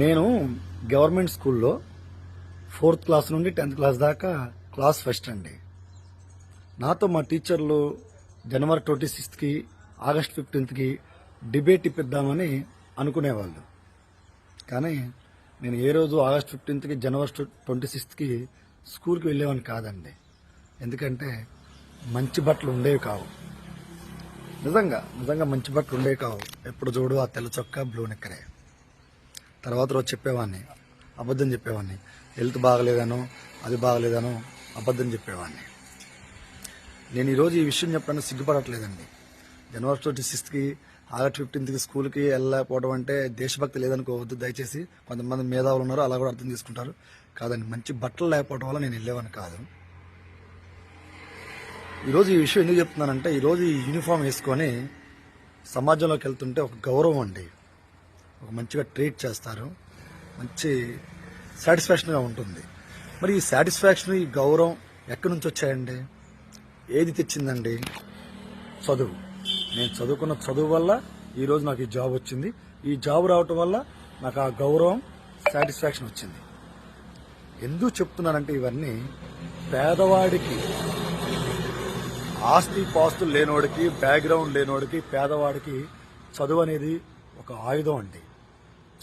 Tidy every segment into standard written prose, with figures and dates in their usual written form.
నేను గవర్నమెంట్ స్కూల్లో 4th class నుండి 10th క్లాస్ దాకా క్లాస్ ఫస్ట్ అండి. నాతో మా టీచర్లు జనవరి 26కి ఆగస్ట్ 15కి డిబేట్ ఇప్పిద్దామని అనుకునేవాళ్ళు. కానీ నేను ఏ రోజు ఆగస్ట్ 15కి జనవరి 26కి స్కూల్కి వెళ్ళేవాడిని కాదండి. ఎందుకంటే మంచి బట్టలు ఉండేవి కావు. నిజంగా మంచి బట్టలు ఉండేవి కావు. ఎప్పుడు చూడు ఆ తెల్ల చొక్కా బ్లూ నిక్కరే. తర్వాత రోజు చెప్పేవాడిని, అబద్ధం చెప్పేవాడిని. హెల్త్ బాగలేదనో అది బాగలేదనో అబద్ధం చెప్పేవాడిని. నేను ఈరోజు ఈ విషయం చెప్పడానికి సిగ్గుపడట్లేదండి. జనవరి 26కి ఆగస్ట్ 15కి స్కూల్కి వెళ్ళకపోవడం అంటే దేశభక్తి లేదనుకోవద్దు దయచేసి. కొంతమంది మేధావులు ఉన్నారు, అలా కూడా అర్థం చేసుకుంటారు. కాదండి, మంచి బట్టలు లేకపోవడం వల్ల నేను వెళ్ళేవాడిని కాదు. ఈరోజు ఈ విషయం ఎందుకు చెప్తున్నానంటే, ఈరోజు ఈ యూనిఫామ్ వేసుకొని సమాజంలోకి వెళ్తుంటే ఒక గౌరవం అండి. ఒక మంచిగా ట్రీట్ చేస్తారు, మంచి సాటిస్ఫాక్షన్గా ఉంటుంది. మరి ఈ సాటిస్ఫాక్షన్, ఈ గౌరవం ఎక్కడి నుంచి వచ్చాయండి? ఏది తెచ్చిందండి? చదువు. నేను చదువుకున్న చదువు వల్ల ఈరోజు నాకు ఈ జాబ్ వచ్చింది. ఈ జాబ్ రావటం వల్ల నాకు ఆ గౌరవం, సాటిస్ఫాక్షన్ వచ్చింది. ఎందుకు చెప్తున్నానంటే, ఇవన్నీ పేదవాడికి, ఆస్తి పాస్తులు లేనోడికి, బ్యాక్గ్రౌండ్ లేనోడికి, పేదవాడికి చదువు అనేది ఒక ఆయుధం అండి.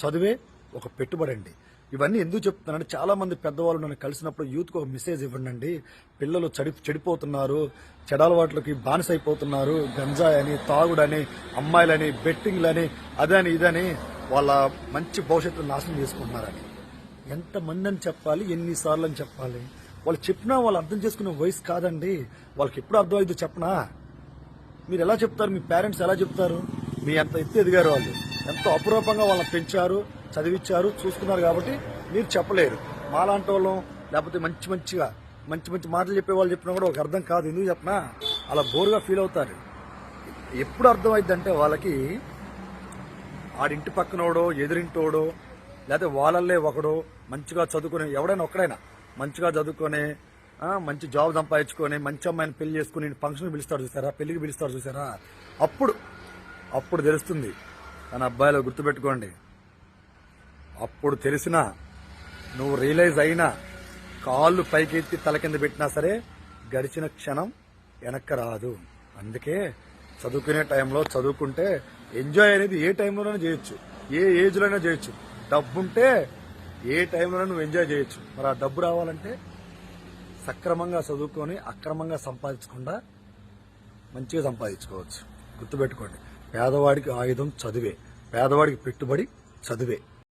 చదువే ఒక పెట్టుబడి అండి. ఇవన్నీ ఎందుకు చెప్తున్నానంటే, చాలా మంది పెద్దవాళ్ళు నన్ను కలిసినప్పుడు యూత్కి ఒక మెసేజ్ ఇవ్వండి. పిల్లలు చెడిపోతున్నారు, చెడలవాట్లకి బానిసైపోతున్నారు. గంజాయి అని, తాగుడని, అమ్మాయిలని, బెట్టింగ్లని, అదని ఇదని వాళ్ళ మంచి భవిష్యత్తు నాశనం చేసుకుంటున్నారని. ఎంతమంది అని చెప్పాలి, ఎన్నిసార్లు అని చెప్పాలి? వాళ్ళు చెప్పినా వాళ్ళు అర్థం చేసుకునే వయసు కాదండి. వాళ్ళకి ఎప్పుడు అర్థమైందో చెప్పనా? మీరు ఎలా చెప్తారు? మీ పేరెంట్స్ ఎలా చెప్తారు? మీ ఎంత ఎత్తు ఎదిగారు వాళ్ళు, ఎంతో అపురూపంగా వాళ్ళని పెంచారు, చదివించారు, చూసుకున్నారు. కాబట్టి మీరు చెప్పలేరు. మాలాంటి వాళ్ళం, లేకపోతే మంచి మాటలు చెప్పే వాళ్ళు చెప్పినా కూడా ఒక అర్థం కాదు. ఎందుకు చెప్పనా? అలా బోరుగా ఫీల్ అవుతారు. ఎప్పుడు అర్థమైందంటే వాళ్ళకి, ఆడింటి పక్కనోడో, ఎదురింటోడో, లేకపోతే వాళ్ళల్లే ఒకడో మంచిగా చదువుకునే, ఎవడైనా ఒక్కడైనా మంచిగా చదువుకొని మంచి జాబ్ సంపాదించుకొని మంచి అమ్మాయిని పెళ్లి చేసుకుని ఫంక్షన్కి పిలుస్తాడు చూసారా, పెళ్లికి పిలుస్తాడు చూసారా, అప్పుడు తెలుస్తుంది. కానీ అబ్బాయిలో గుర్తుపెట్టుకోండి, అప్పుడు తెలిసినా, నువ్వు రియలైజ్ అయినా, కాళ్ళు పైకెత్తి తల కింద పెట్టినా సరే గడిచిన క్షణం వెనక్కి రాదు. అందుకే చదువుకునే టైంలో చదువుకుంటే ఎంజాయ్ అనేది ఏ టైంలోనైనా చేయొచ్చు, ఏ ఏజ్లోనైనా చేయొచ్చు. డబ్బుంటే ఏ టైంలోనైనా నువ్వు ఎంజాయ్ చేయొచ్చు. మరి ఆ డబ్బు రావాలంటే సక్రమంగా చదువుకొని అక్రమంగా సంపాదించకుండా మంచిగా సంపాదించుకోవచ్చు. గుర్తుపెట్టుకోండి, పేదవాడికి ఆయుధం చదువే, పేదవాడికి పెట్టుబడి చదువే.